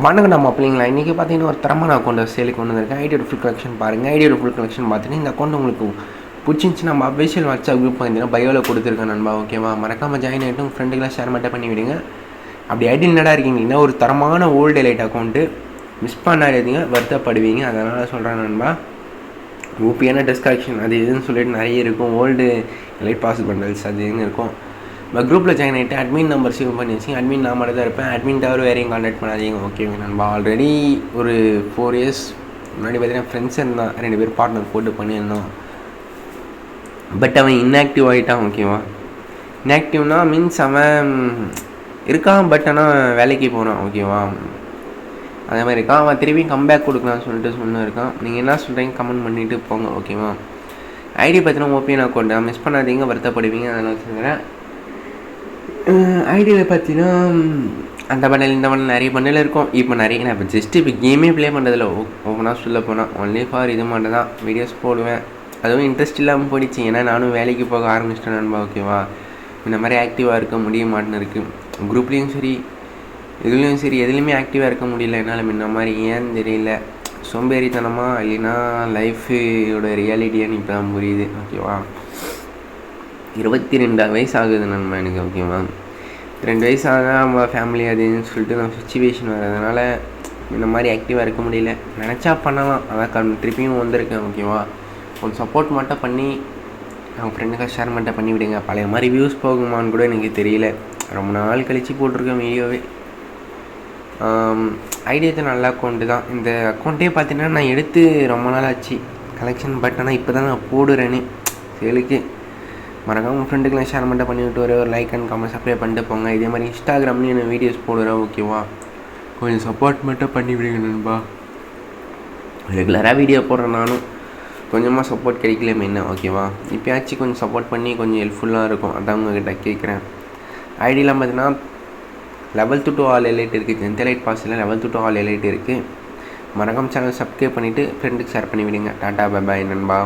வணக்கம் நம்ம பிள்ளைங்களா. இன்றைக்கி பார்த்தீங்கன்னா ஒரு தரமான அக்கௌண்ட்டை சேலுக்கு கொண்டு வந்திருக்கேன். ஐடியோட ஃபுல் கலெக்ஷன் பாருங்கள். ஐடியோட ஃபுல் கலெக்ஷன் பார்த்துட்டு இந்த அக்கௌண்ட் உங்களுக்கு பிடிச்சிருந்துச்சி நம்ம அஃபிஷியல் வாட்ஸ்அப் குரூப் பார்த்தீங்கன்னா பயோவில் கொடுத்துருக்கேன் நண்பா. ஓகேவா, மறக்காமல் ஜாயின் ஆகிட்டு உங்கள் ஃப்ரெண்டுக்கெலாம் ஷேர் மட்டும் பண்ணி விடுங்க. அப்படி ஐடியில் என்னடா இருக்கீங்கன்னா ஒரு தரமான ஓல்டு எலைட் அக்கௌண்ட்டு மிஸ் பண்ணாதீங்க, வருத்தப்படுவீங்க. அதனால் சொல்கிறேன் நண்பா. ஓபியான ட்ரெஸ் கலெக்ஷன் அது இதுன்னு சொல்லிட்டு நிறைய இருக்கும். ஓல்டு எலைட் பாஸ் பண்டல்ஸ் அது இதுன்னு இருக்கும். நம்ம குரூப்பில் ஜாயின் ஆகிட்டு அட்மின் நம்பர் சேவ் பண்ணி வச்சு அட்மின் நான் மட்டும் தான் இருப்பேன். அட்மின் தவிர வேறையும் கான்டாக்ட் பண்ணாதீங்க. ஓகேங்க நண்பா. ஆல்ரெடி ஒரு 4 years முன்னாடி பார்த்தீங்கன்னா ஃப்ரெண்ட்ஸ் இருந்தான், 2 பேர் பார்ட்னர் போட்டு பண்ணியிருந்தோம். பட் அவன் இன்ஆக்டிவ் ஆகிட்டான். ஓகேவா, இன்ஆக்டிவ்னா மீன்ஸ் அவன் இருக்கான், பட் ஆனால் வேலைக்கு போகிறான். ஓகேவா, அதே மாதிரி இருக்கான். அவன் திருப்பியும் கம்பேக் கொடுக்கலான்னு சொல்லிட்டு இருக்கான். நீங்கள் என்ன சொல்கிறீங்க கமெண்ட் பண்ணிவிட்டு போங்க. ஓகேவா, ஐடி பார்த்தீங்கன்னா ஓபிஎன் அக்கௌண்ட் மிஸ் பண்ணாதீங்க, வருத்தப்படுவீங்க. அதனால் சொல்கிறேன். ஐடியில் பார்த்தீங்கன்னா அந்த பண்டல் இந்த பண்டல் நிறைய பண்டல் இருக்கும். இப்போ நிறைய நான் இப்போ இப்போ கேமே ப்ளே பண்ணுறதில்ல. ஓப்பனாக சொல்ல போனால் ஒன்லி ஃபார் இது மட்டும் தான் வீடியோஸ் போடுவேன். அதுவும் இன்ட்ரெஸ்ட் இல்லாமல் போயிடுச்சு. ஏன்னா நானும் வேலைக்கு போக ஆரம்பிச்சிட்டேன் நண்பா. ஓகேவா, இந்த மாதிரி ஆக்டிவாக இருக்க முடிய மாட்டேன்னு இருக்குது. குரூப்லேயும் சரி இதுலேயும் சரி எதுலேயுமே ஆக்டிவாக இருக்க முடியல என்னால். முன்ன மாதிரி ஏன்னு தெரியல, சோம்பேறித்தனமாக இல்லைன்னா லைஃபோட ரியாலிட்டியான்னு இப்போ தான் புரியுது. ஓகேவா, 22 வயசு ஆகுது நண்பா எனக்கு. ஓகேவா, 2 வயசு ஆக நம்ம ஃபேமிலி அதுன்னு சொல்லிட்டு நம்ம சுச்சுவேஷன் வர்றதுனால இந்த மாதிரி ஆக்டிவாக இருக்க முடியல. நினச்சா பண்ணலாம், அதான் திருப்பியும் வந்திருக்கேன். ஓகேவா, கொஞ்சம் சப்போர்ட் மட்டும் பண்ணி அவங்க ஃப்ரெண்டுக்காக ஷேர் மட்டும் பண்ணி விடுங்க. பழைய மாதிரி வியூஸ் போகுமான்னு கூட எனக்கு தெரியல. ரொம்ப நாள் கழித்து போட்டிருக்கேன் வீடியோவே. ஐடியா நல்ல அக்கௌண்ட்டு தான். இந்த அக்கௌண்ட்டே பார்த்தீங்கன்னா நான் எடுத்து ரொம்ப நாள் ஆச்சு கலெக்ஷன். பட் ஆனால் இப்போ தான் நான் போடுறேன்னு சேலுக்கு. மறக்காம உங்கள் ஃப்ரெண்டுக்கெலாம் ஷேர் மட்டும் பண்ணிவிட்டு ஒரு லைக் அண்ட் கமெண்ட் சப்ஸ்கிரைப் பண்ணிட்டு போங்க. இதே மாதிரி இன்ஸ்டாகிராம்லேயும் நான் வீடியோஸ் போடுறேன். ஓகேவா, கொஞ்சம் சப்போர்ட் மட்டும் பண்ணி விடுங்க நண்பா. ரெகுலராக வீடியோ போடுறேன் நானும், கொஞ்சமாக சப்போர்ட் கிடைக்கல மெயினாக. ஓகேவா, இப்போயாச்சும் கொஞ்சம் சப்போர்ட் பண்ணி கொஞ்சம் ஹெல்ப்ஃபுல்லாக இருக்கும். அதான் உங்கள்கிட்ட கேட்குறேன். ஐடியெலாம் பார்த்தீங்கன்னா லெவல் டு ஆல் எலைட் இருக்குது. 10th எலைட் பாஸில் லெவல் டு ஆல் எலைட் இருக்குது. மறக்காம சேனல் சப்ஸ்கிரைப் பண்ணிவிட்டு ஃப்ரெண்டுக்கு ஷேர் பண்ணி விடுங்க. டாட்டா பை பாய் நண்பா.